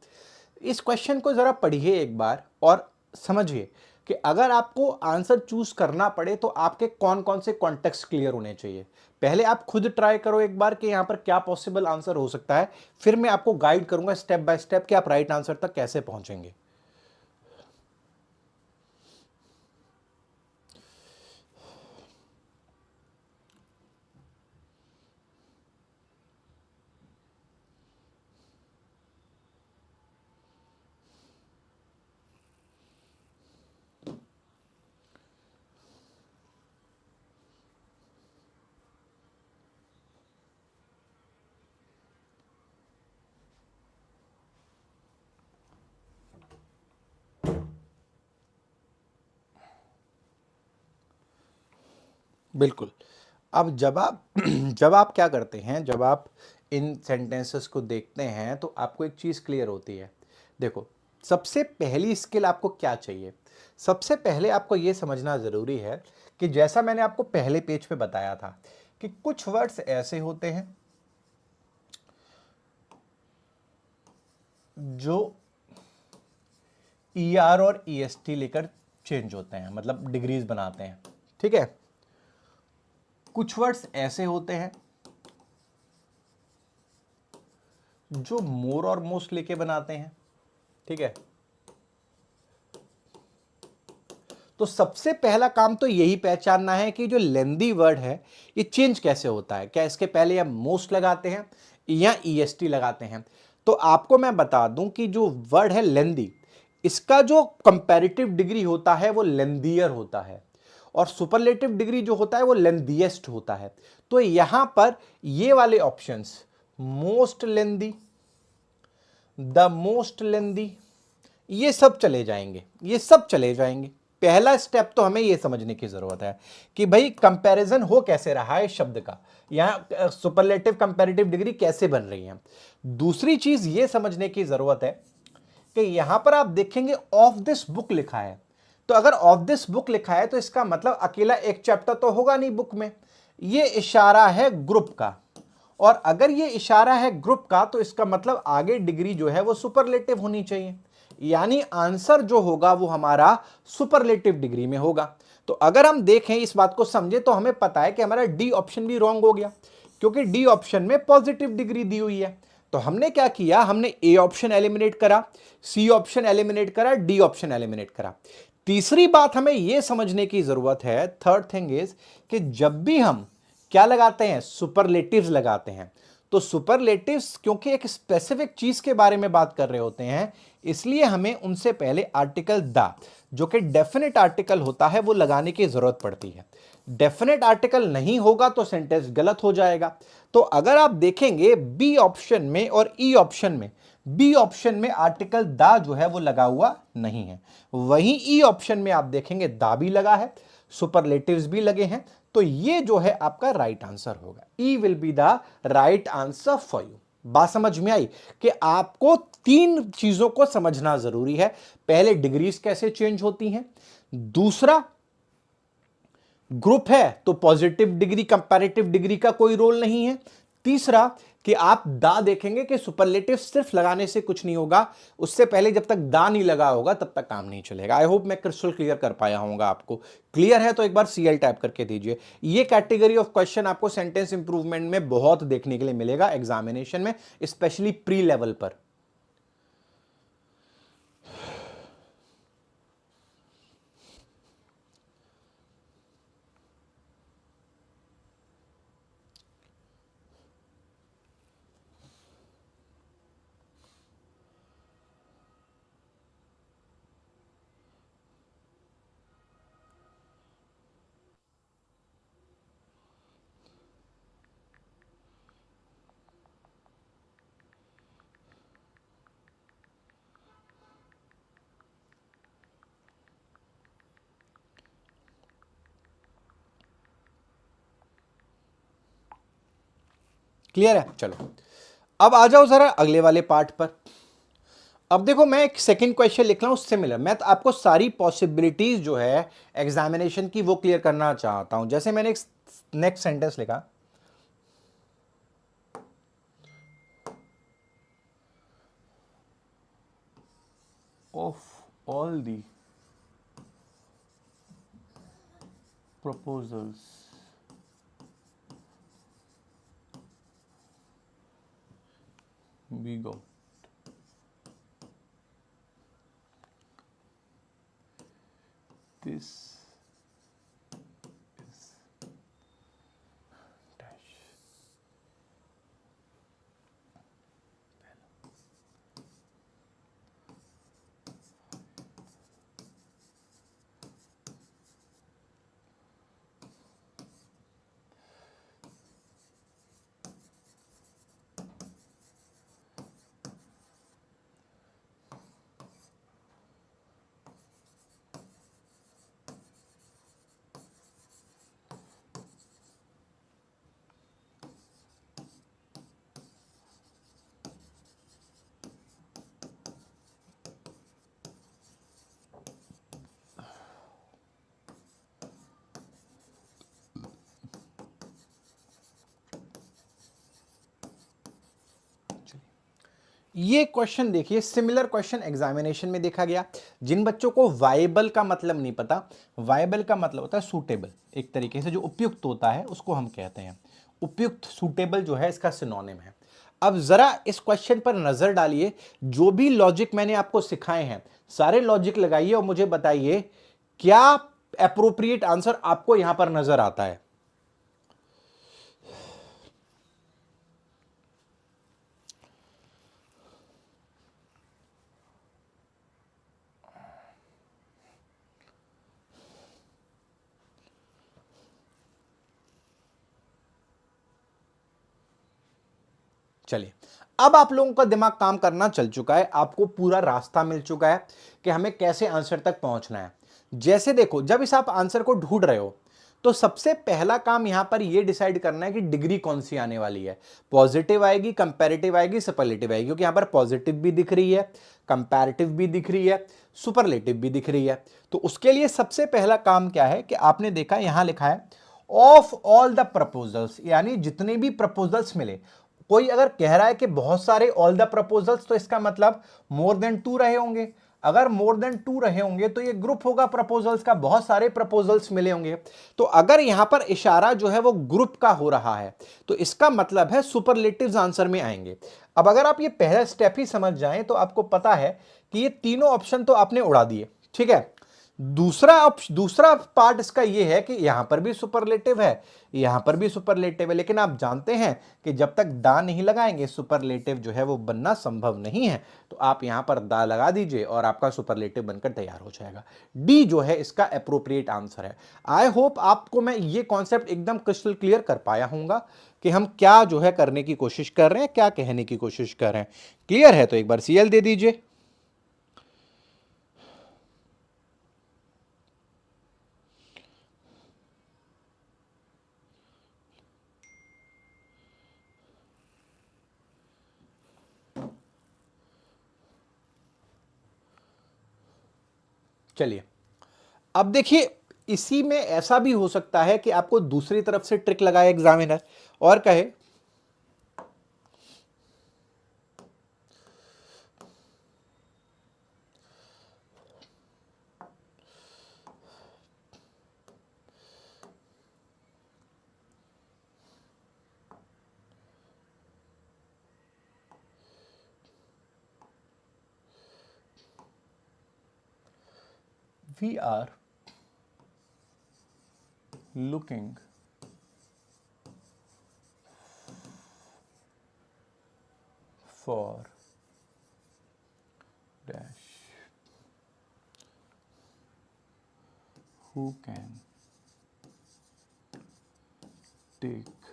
इस क्वेश्चन को जरा पढ़िए एक बार और समझिए कि अगर आपको आंसर चूज करना पड़े तो आपके कौन कौन से कॉन्टेक्स्ट क्लियर होने चाहिए। पहले आप खुद ट्राई करो एक बार कि यहां पर क्या पॉसिबल आंसर हो सकता है, फिर मैं आपको गाइड करूंगा स्टेप बाय स्टेप कि आप राइट आंसर तक कैसे पहुंचेंगे। बिल्कुल। अब जब आप क्या करते हैं, जब आप इन सेंटेंसेस को देखते हैं तो आपको एक चीज़ क्लियर होती है। देखो, सबसे पहली स्किल आपको क्या चाहिए? सबसे पहले आपको ये समझना ज़रूरी है कि जैसा मैंने आपको पहले पेज पे बताया था कि कुछ वर्ड्स ऐसे होते हैं जो ER और EST लेकर चेंज होते हैं, मतलब डिग्रीज बनाते हैं, ठीक है। कुछ वर्ड्स ऐसे होते हैं जो मोर और मोस्ट लेके बनाते हैं, ठीक है। तो सबसे पहला काम तो यही पहचानना है कि जो लेंदी वर्ड है ये चेंज कैसे होता है। क्या इसके पहले हम मोस्ट लगाते हैं या EST लगाते हैं? तो आपको मैं बता दूं कि जो वर्ड है लेंदी, इसका जो कंपैरेटिव डिग्री होता है वो लेंदियर होता है और सुपरलेटिव डिग्री जो होता है वो लेंदीएस्ट होता है। तो यहां पर ये वाले options, most lengthy, the most lengthy, ये सब चले जाएंगे, ये सब चले जाएंगे। पहला स्टेप तो हमें यह समझने की जरूरत है कि भाई कंपैरिजन हो कैसे रहा है शब्द का, यहां सुपरलेटिव कंपैरेटिव डिग्री कैसे बन रही है। दूसरी चीज यह समझने की जरूरत है कि यहां पर आप देखेंगे ऑफ दिस बुक लिखा है, तो अगर ऑफ दिस बुक लिखा है तो इसका मतलब अकेला एक चैप्टर तो होगा नहीं बुक में, यह इशारा है ग्रुप का। और अगर ये इशारा है ग्रुप का तो इसका मतलब आगे डिग्री जो है वो सुपरलेटिव होनी चाहिए, यानी आंसर जो होगा वो हमारा सुपरलेटिव डिग्री में होगा। तो अगर हम देखें इस बात को समझे तो हमें पता है कि हमारा डी ऑप्शन भी रॉन्ग हो गया, क्योंकि डी ऑप्शन में पॉजिटिव डिग्री दी हुई है। तो हमने क्या किया, हमने ए ऑप्शन एलिमिनेट करा, सी ऑप्शन एलिमिनेट करा, डी ऑप्शन एलिमिनेट करा। तीसरी बात हमें यह समझने की जरूरत है, थर्ड थिंग इज कि जब भी हम क्या लगाते हैं, सुपरलेटिव्स लगाते हैं, तो सुपरलेटिव्स क्योंकि एक स्पेसिफिक चीज के बारे में बात कर रहे होते हैं, इसलिए हमें उनसे पहले आर्टिकल द, जो कि डेफिनेट आर्टिकल होता है, वो लगाने की जरूरत पड़ती है। डेफिनेट आर्टिकल नहीं होगा तो सेंटेंस गलत हो जाएगा। तो अगर आप देखेंगे बी ऑप्शन में और ई ऑप्शन में, बी ऑप्शन में आर्टिकल द जो है वो लगा हुआ नहीं है, वहीं ई ऑप्शन में आप देखेंगे दा भी लगा है, सुपरलेटिव्स भी लगे हैं। तो ये जो है आपका राइट आंसर होगा, E will be the right answer for you. बात समझ में आई कि आपको तीन चीजों को समझना जरूरी है। पहले डिग्रीज कैसे चेंज होती हैं, दूसरा ग्रुप है तो पॉजिटिव डिग्री कंपैरेटिव डिग्री का कोई रोल नहीं है, तीसरा कि आप दा देखेंगे कि सुपरलेटिव सिर्फ लगाने से कुछ नहीं होगा, उससे पहले जब तक दा नहीं लगा होगा तब तक काम नहीं चलेगा। आई होप मैं क्रिस्टल क्लियर कर पाया हूंगा आपको। क्लियर है तो एक बार CL टाइप करके दीजिए। ये कैटेगरी ऑफ क्वेश्चन आपको सेंटेंस इंप्रूवमेंट में बहुत देखने के लिए मिलेगा एग्जामिनेशन में, स्पेशली प्री लेवल पर। क्लियर है? चलो अब आ जाओ जरा अगले वाले पार्ट पर। अब देखो मैं एक सेकंड क्वेश्चन लिख रहा हूं सिमिलर, मैं तो आपको सारी पॉसिबिलिटीज जो है एग्जामिनेशन की वो क्लियर करना चाहता हूं। जैसे मैंने एक नेक्स्ट सेंटेंस लिखा, of all the proposals we got, this is dash. ये क्वेश्चन देखिए, सिमिलर क्वेश्चन एग्जामिनेशन में देखा गया। जिन बच्चों को वायबल का मतलब नहीं पता, वायबल का मतलब होता है सूटेबल, एक तरीके से जो उपयुक्त होता है उसको हम कहते हैं उपयुक्त, सूटेबल जो है इसका सिनोनिम है। अब जरा इस क्वेश्चन पर नजर डालिए, जो भी लॉजिक मैंने आपको सिखाए हैं सारे लॉजिक लगाइए और मुझे बताइए क्या एप्रोप्रिएट आंसर आपको यहां पर नजर आता है। चलिए, अब आप लोगों का दिमाग काम करना चल चुका है, आपको पूरा रास्ता मिल चुका है कि हमें कैसे आंसर तक पहुंचना है। जैसे देखो, जब इस आप आंसर को ढूंढ रहे हो तो सबसे पहला काम यहां पर यह डिसाइड करना है कि डिग्री कौन सी आने वाली है, पॉजिटिव आएगी, कंपैरेटिव आएगी, सुपरलेटिव आएगी, क्योंकि यहां पर पॉजिटिव भी दिख रही है, कंपैरेटिव भी दिख रही है, सुपरलेटिव भी दिख रही है। तो उसके लिए सबसे पहला काम क्या है कि आपने देखा यहां लिखा है ऑफ ऑल द प्रपोजल्स, यानी जितने भी प्रपोजल्स मिले। कोई अगर कह रहा है कि बहुत सारे ऑल द प्रपोजल्स, तो इसका मतलब मोर देन 2 रहे होंगे। अगर मोर देन 2 रहे होंगे तो ये ग्रुप होगा प्रपोजल्स का, बहुत सारे प्रपोजल्स मिले होंगे। तो अगर यहां पर इशारा जो है वो ग्रुप का हो रहा है तो इसका मतलब है सुपरलेटिव्स आंसर में आएंगे। अब अगर आप ये पहला स्टेप ही समझ जाएं तो आपको पता है कि ये तीनों ऑप्शन तो आपने उड़ा दिए, ठीक है। दूसरा पार्ट इसका यह है कि यहां पर भी सुपरलेटिव है, यहां पर भी सुपरलेटिव है, लेकिन आप जानते हैं कि जब तक दा नहीं लगाएंगे सुपरलेटिव जो है वो बनना संभव नहीं है। तो आप यहां पर दा लगा दीजिए और आपका सुपरलेटिव बनकर तैयार हो जाएगा। डी जो है इसका एप्रोप्रिएट आंसर है। आई होप आपको मैं ये कॉन्सेप्ट एकदम क्रिस्टल क्लियर कर पाया हूंगा कि हम क्या जो है करने की कोशिश कर रहे हैं, क्या कहने की कोशिश कर रहे हैं। क्लियर है तो एक बार सीएल दे दीजिए। चलिए, अब देखिए, इसी में ऐसा भी हो सकता है कि आपको दूसरी तरफ से ट्रिक लगाए एग्जामिनर और कहे we are looking for dash who can take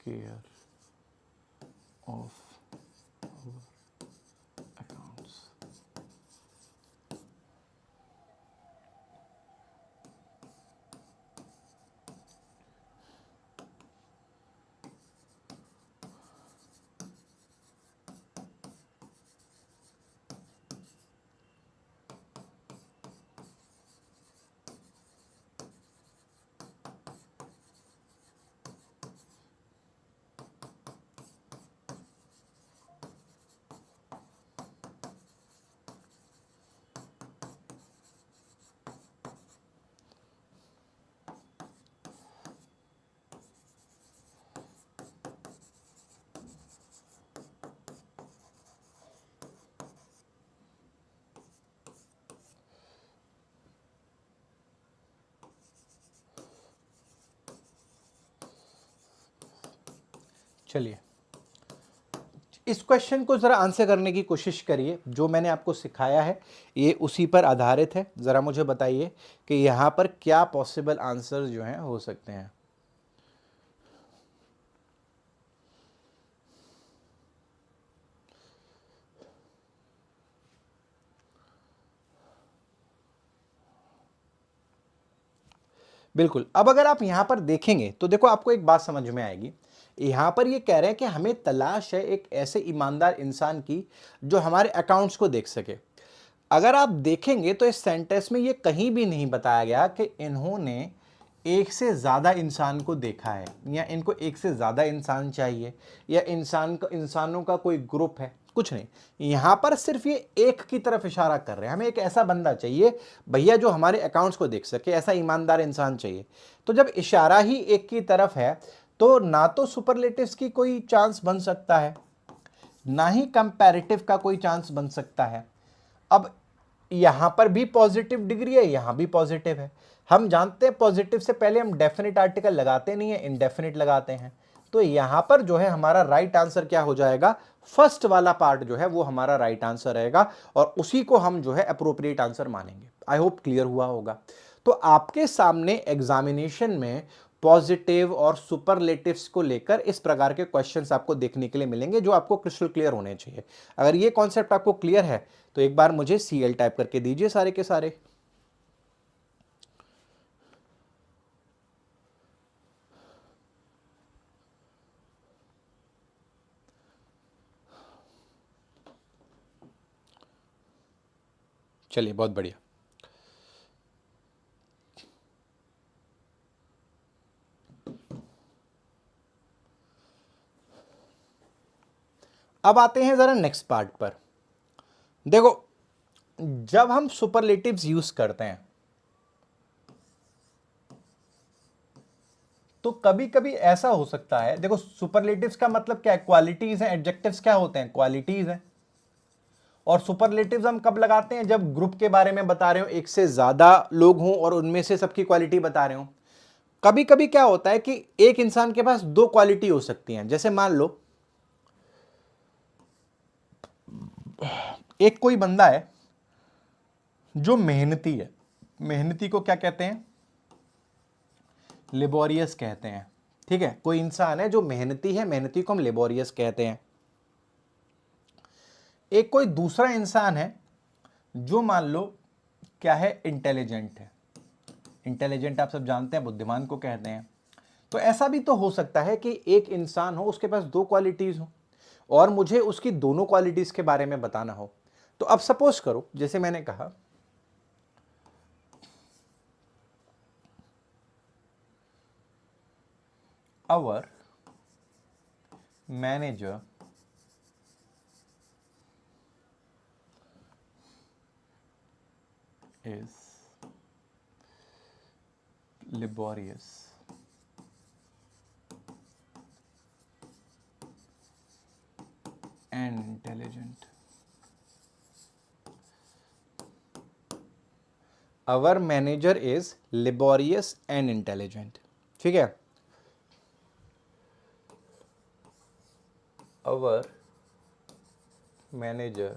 care of our accounts. चलिए इस क्वेश्चन को ज़रा आंसर करने की कोशिश करिए। जो मैंने आपको सिखाया है ये उसी पर आधारित है। ज़रा मुझे बताइए कि यहाँ पर क्या पॉसिबल आंसर जो हैं हो सकते हैं। बिल्कुल। अब अगर आप यहाँ पर देखेंगे तो देखो आपको एक बात समझ में आएगी। यहाँ पर ये कह रहे हैं कि हमें तलाश है एक ऐसे ईमानदार इंसान की जो हमारे अकाउंट्स को देख सके। अगर आप देखेंगे तो इस सेंटेंस में ये कहीं भी नहीं बताया गया कि इन्होंने एक से ज़्यादा इंसान को देखा है या इनको एक से ज़्यादा इंसान चाहिए या इंसानों का कोई ग्रुप है, कुछ नहीं। यहाँ पर सिर्फ ये एक की तरफ इशारा कर रहे हैं, हमें एक ऐसा बंदा चाहिए भैया जो हमारे अकाउंट्स को देख सके, ऐसा ईमानदार इंसान चाहिए। तो जब इशारा ही एक की तरफ है तो ना तो सुपरलेटिव्स की कोई चांस बन सकता है, ना ही कंपैरेटिव का कोई चांस बन सकता है। अब यहां पर भी पॉजिटिव डिग्री है, यहां भी पॉजिटिव है। हम जानते हैं पॉजिटिव से पहले हम डेफिनेट आर्टिकल लगाते नहीं है, इनडेफिनेट लगाते हैं। तो यहां पर जो है हमारा राइट आंसर क्या हो जाएगा, फर्स्ट वाला पार्ट जो है वो हमारा राइट आंसर रहेगा और उसी को हम जो है अप्रोप्रिएट आंसर मानेंगे। आई होप क्लियर हुआ होगा। तो आपके सामने एग्जामिनेशन में पॉजिटिव और सुपरलेटिव्स को लेकर इस प्रकार के क्वेश्चंस आपको देखने के लिए मिलेंगे जो आपको क्रिस्टल क्लियर होने चाहिए। अगर ये कॉन्सेप्ट आपको क्लियर है तो एक बार मुझे CL टाइप करके दीजिए सारे के सारे। चलिए बहुत बढ़िया। अब आते हैं जरा नेक्स्ट पार्ट पर। देखो जब हम सुपरलेटिव्स यूज करते हैं तो कभी कभी ऐसा हो सकता है, देखो सुपरलेटिव्स का मतलब क्या है, क्वालिटीज हैं। एडजेक्टिव्स क्या होते हैं, क्वालिटीज हैं। और सुपरलेटिव्स हम कब लगाते हैं, जब ग्रुप के बारे में बता रहे हो, एक से ज्यादा लोग हों और उनमें से सबकी क्वालिटी बता रहे हो। कभी कभी क्या होता है कि एक इंसान के पास दो क्वालिटी हो सकती हैं। जैसे मान लो एक कोई बंदा है जो मेहनती है, मेहनती को क्या कहते हैं, लेबोरियस कहते हैं। ठीक है, कोई इंसान है जो मेहनती है, मेहनती को हम लेबोरियस कहते हैं। एक कोई दूसरा इंसान है जो मान लो क्या है, इंटेलिजेंट है। इंटेलिजेंट आप सब जानते हैं बुद्धिमान को कहते हैं। तो ऐसा भी तो हो सकता है कि एक इंसान हो उसके पास दो क्वालिटीज हो और मुझे उसकी दोनों क्वालिटीज के बारे में बताना हो। तो अब सपोज करो जैसे मैंने कहा our manager is laborious and intelligent. Our manager is laborious and intelligent. ठीक है, our manager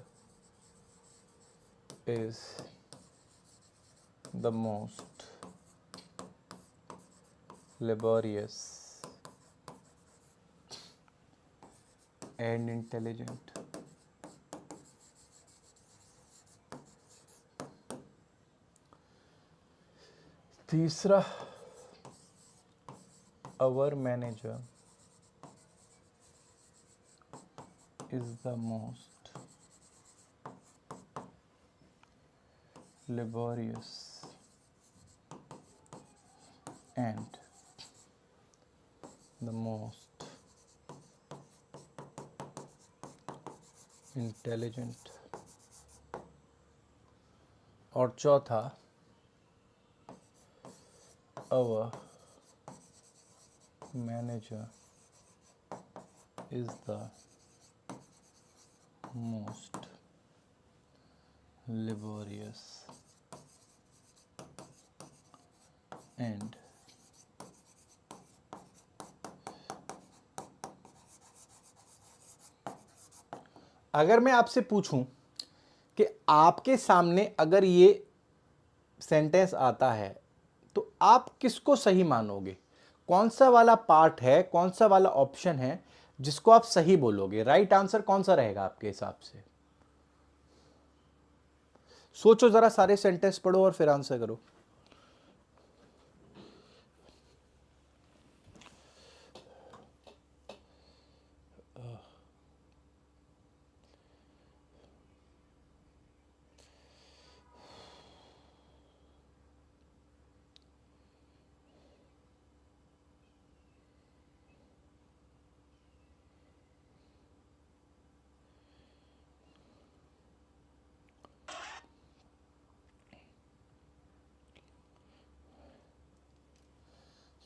is the most laborious and intelligent. तीसरा, our manager is the most laborious and the most intelligent. और चौथा, our manager is the most laborious and अगर मैं आपसे पूछूं कि आपके सामने अगर ये सेंटेंस आता है तो आप किसको सही मानोगे? कौन सा वाला पार्ट है, कौन सा वाला ऑप्शन है जिसको आप सही बोलोगे? राइट आंसर कौन सा रहेगा आपके हिसाब से? सोचो जरा, सारे सेंटेंस पढ़ो और फिर आंसर करो।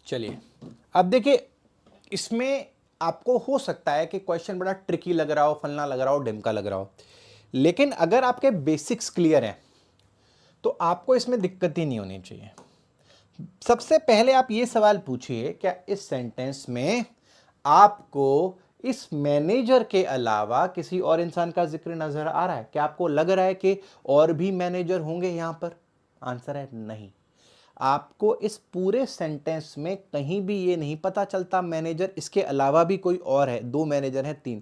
चलिए, अब देखिए, इसमें आपको हो सकता है कि क्वेश्चन बड़ा ट्रिकी लग रहा हो, फलना लग रहा हो, ढिमका लग रहा हो, लेकिन अगर आपके बेसिक्स क्लियर हैं तो आपको इसमें दिक्कत ही नहीं होनी चाहिए। सबसे पहले आप ये सवाल पूछिए, क्या इस सेंटेंस में आपको इस मैनेजर के अलावा किसी और इंसान का जिक्र नजर आ रहा है? क्या आपको लग रहा है कि और भी मैनेजर होंगे यहां पर? आंसर है नहीं। आपको इस पूरे सेंटेंस में कहीं भी ये नहीं पता चलता मैनेजर इसके अलावा भी कोई और है। 2 मैनेजर हैं, 3,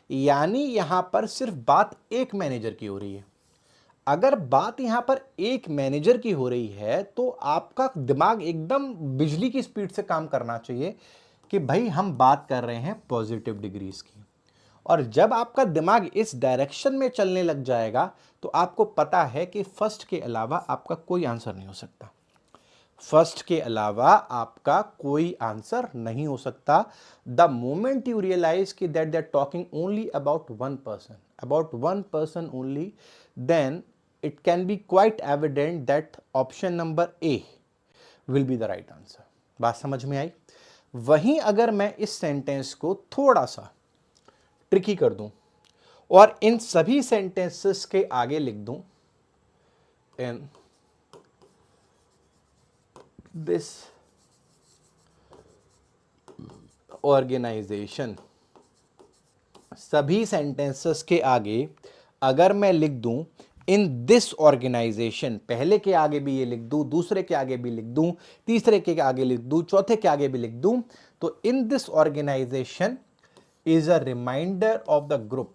यानी यहां पर सिर्फ बात एक मैनेजर की हो रही है। अगर बात यहां पर एक मैनेजर की हो रही है तो आपका दिमाग एकदम बिजली की स्पीड से काम करना चाहिए कि भाई हम बात कर रहे हैं पॉजिटिव डिग्रीज की। और जब आपका दिमाग इस डायरेक्शन में चलने लग जाएगा तो आपको पता है कि फर्स्ट के अलावा आपका कोई आंसर नहीं हो सकता। फर्स्ट के अलावा आपका कोई आंसर नहीं हो सकता। द मोमेंट यू रियलाइज कि that they are talking only about one person only, then it can be quite evident that option number A will be the right answer। बात समझ में आई? वहीं अगर मैं इस सेंटेंस को थोड़ा सा ट्रिकी कर दूं और इन सभी सेंटेंसेस के आगे लिख दूं इन दिस ऑर्गेनाइजेशन, सभी सेंटेंसेस के आगे अगर मैं लिख दूं इन दिस ऑर्गेनाइजेशन, पहले के आगे भी ये लिख दूं, दूसरे के आगे भी लिख दूं, तीसरे के आगे लिख दूं, चौथे के आगे भी लिख दूं, तो in this organisation is a reminder of the group.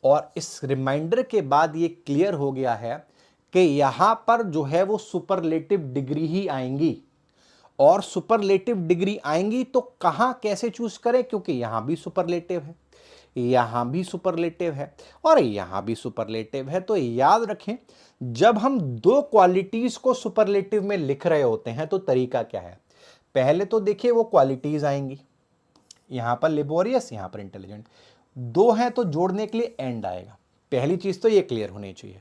और इस रिमाइंडर के बाद ये क्लियर हो गया है कि यहां पर जो है वो सुपरलेटिव डिग्री ही आएंगी। और सुपरलेटिव डिग्री आएंगी तो कहां कैसे चूज करें, क्योंकि यहां भी सुपरलेटिव है, यहां भी सुपरलेटिव है और यहां भी सुपरलेटिव है। तो याद रखें, जब हम 2 क्वालिटीज को सुपरलेटिव में लिख रहे होते हैं तो तरीका क्या है? पहले तो देखिए वो क्वालिटीज आएंगी, यहां पर लेबोरियस, यहां पर इंटेलिजेंट, 2 हैं तो जोड़ने के लिए एंड आएगा। पहली चीज तो ये क्लियर होनी चाहिए।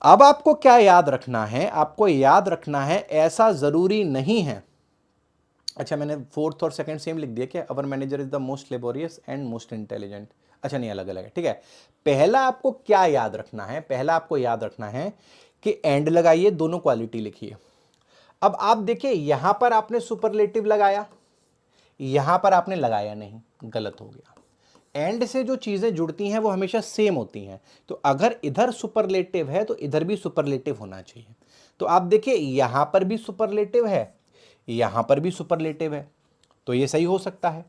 अब आपको क्या याद रखना है? आपको याद रखना है ऐसा जरूरी नहीं है। अच्छा, मैंने 4th और 2nd सेम लिख दिया क्या? Our manager is the most laborious and most intelligent. अच्छा नहीं, अलग अलग है, ठीक है। पहला आपको क्या याद रखना है? पहला आपको याद रखना है कि एंड लगाइए, दोनों क्वालिटी लिखिए। अब आप देखिए, यहां पर आपने सुपरलेटिव लगाया, यहां पर आपने लगाया नहीं, गलत हो गया। एंड से जो चीजें जुड़ती हैं वो हमेशा सेम होती हैं। तो अगर इधर सुपरलेटिव है तो इधर भी सुपरलेटिव होना चाहिए। तो आप देखिए, यहां पर भी सुपरलेटिव है, यहां पर भी सुपरलेटिव है, तो ये सही हो सकता है।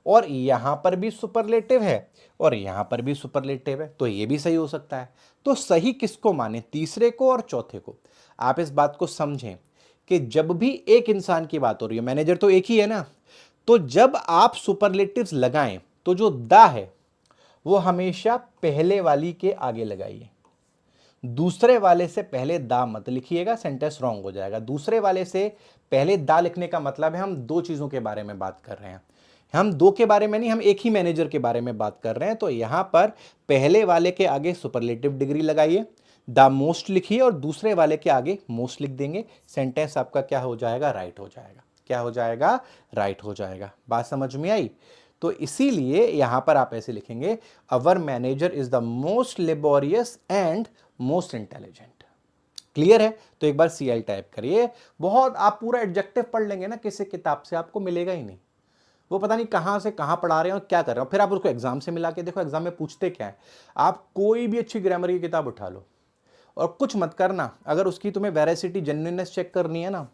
और यहां पर भी सुपरलेटिव है और यहां पर भी सुपरलेटिव है, तो ये भी सही हो सकता है। तो सही किसको माने? तीसरे को और चौथे को। आप इस बात को समझें कि जब भी एक इंसान की बात हो रही है, मैनेजर तो एक ही है ना, तो जब आप सुपरलेटिव्स लगाएं तो जो दा है वो हमेशा पहले वाली के आगे लगाइए। दूसरे वाले से पहले दा मत लिखिएगा, सेंटेंस रॉन्ग हो जाएगा। दूसरे वाले से पहले दा लिखने का मतलब है हम 2 चीजों के बारे में बात कर रहे हैं, हम 2 के बारे में नहीं, हम एक ही मैनेजर के बारे में बात कर रहे हैं। तो यहां पर पहले वाले के आगे सुपरलेटिव डिग्री लगाइए, द मोस्ट लिखिए और दूसरे वाले के आगे मोस्ट लिख देंगे। सेंटेंस आपका क्या हो जाएगा? राइट हो जाएगा। क्या हो जाएगा? राइट हो जाएगा। बात समझ में आई? तो इसीलिए यहां पर आप ऐसे लिखेंगे, our manager is the most laborious and most intelligent. Clear है? तो एक बार CL टाइप करिए। बहुत आप पूरा एडजेक्टिव पढ़ लेंगे ना किसी किताब से, आपको मिलेगा ही नहीं। वो पता नहीं कहाँ से कहाँ पढ़ा रहे हैं और क्या कर रहे हो। फिर आप उसको एग्जाम से मिला के देखो, एग्जाम में पूछते क्या है। आप कोई भी अच्छी ग्रामर की किताब उठा लो और कुछ मत करना, अगर उसकी तुम्हें वेरासिटी जेन्युइननेस चेक करनी है ना,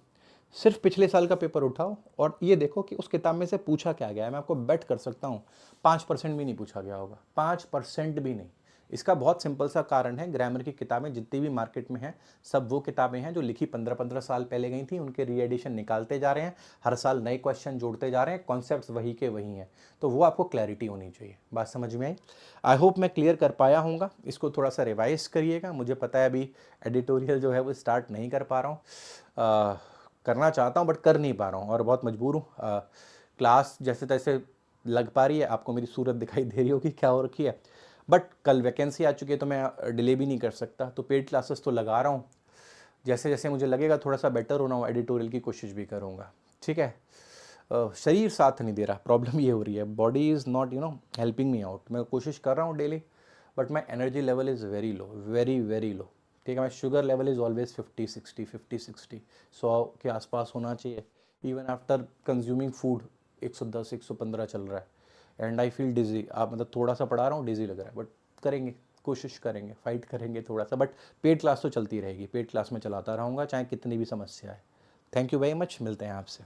सिर्फ पिछले साल का पेपर उठाओ और ये देखो कि उस किताब में से पूछा क्या गया है। मैं आपको बेट कर सकता हूँ 5% भी नहीं पूछा गया होगा, 5% भी नहीं। इसका बहुत सिंपल सा कारण है, ग्रामर की किताबें जितनी भी मार्केट में हैं सब वो किताबें हैं जो लिखी 15-15 साल पहले गई थी, उनके री एडिशन निकालते जा रहे हैं, हर साल नए क्वेश्चन जोड़ते जा रहे हैं, कॉन्सेप्ट्स वही के वही हैं। तो वो आपको क्लैरिटी होनी चाहिए। बात समझ में आई? आई होप मैं क्लियर कर पाया हूँगा। इसको थोड़ा सा रिवाइज करिएगा। मुझे पता है अभी एडिटोरियल जो है वो स्टार्ट नहीं कर पा रहा हूँ, करना चाहता हूँ बट कर नहीं पा रहा हूँ और बहुत मजबूर हूँ। क्लास जैसे तैसे लग पा रही है, आपको मेरी सूरत दिखाई दे रही होगी क्या हो रखी है, बट कल वैकेंसी आ चुकी है तो मैं डिले भी नहीं कर सकता। तो पेड क्लासेस तो लगा रहा हूँ, जैसे जैसे मुझे लगेगा थोड़ा सा बेटर होना हो एडिटोरियल की कोशिश भी करूँगा। ठीक है। शरीर साथ नहीं दे रहा, प्रॉब्लम ये हो रही है, body is not helping me out. मैं कोशिश कर रहा हूँ daily but my energy level is very low, very very low. ठीक है। माई शुगर लेवल इज़ ऑलवेज 50-60, 50-60, 100 के आसपास होना चाहिए। इवन आफ्टर कंज्यूमिंग फूड 110, 115 चल रहा है एंड आई फील डिजी। आप मतलब थोड़ा सा पढ़ा रहा हूँ डिजी लग रहा है, बट करेंगे, कोशिश करेंगे, फाइट करेंगे थोड़ा सा। बट पेड क्लास तो चलती रहेगी, पेड क्लास में चलाता रहूँगा चाहे कितनी भी समस्या है। थैंक यू वेरी मच, मिलते हैं आपसे।